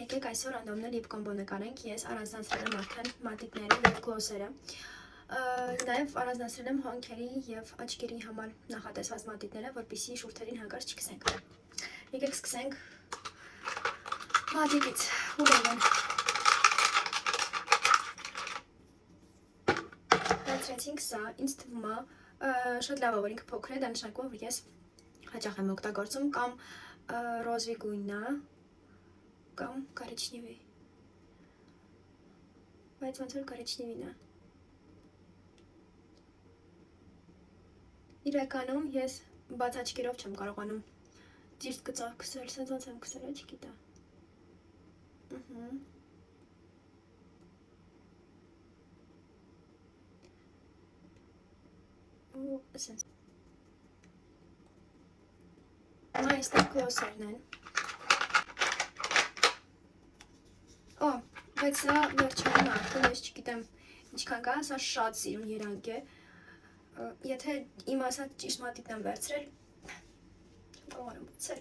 Եկեք այսօր ռանդոմներ և կոմբո նկարենք, ես առանձնացրել եմ արդեն մատիտները և գլոսերը, նաև առանձնացրել եմ հոնքերի և աչքերի համար նախատեսված մատիտները, որպեսզի շուրթերին հանկարծ չքսենք։ Եկեք սկսենք մատիտից, ուրեմն բացրեցինք սա, ինձ թվում է շատ լավ է, որ ինքը փոքր է, դա նշանակում է, որ ես հաճախ եմ օգտագործում, կամ ռոզվի գույնն է, կամ կարիչնիվի, բայց ոնց որ կարիչնիվին է։ Իրականում ես բաց աչքերով չեմ կարողանում ճիշտ գծով քսել, սենց ոնց եմ քսել, չգիտեմ։ Ու սենց։ Հիմա այստեղ գլոսերն են։ Օ, բայց սա վերջային արդեն, ես չգիտեմ ինչքան կա, սա շատ սիրուն երանգ է։ Եթե իմ ասած ճիշտ մատիտն եմ վերցրել, կարող եմ բացել։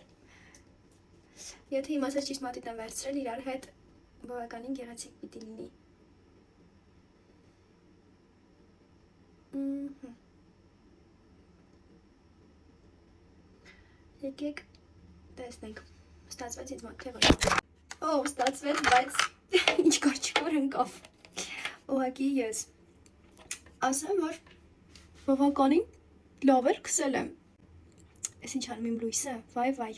Եթե իմ ասած ճիշտ մատիտն եմ վերցրել, իրար հետ բավականին գեղեցիկ պիտի լինի։ Եկեք տեսնենք, ստացվեց ինձ մոտ թե ոչ։ Օ, ստացվեց, բայց ինչ կոչկոր ընկավ։ Ուղղակի ես ասեմ, որ բավականին լավ էր քսել եմ։ Էս ինչ անում իմ լույսը, վայ վայ։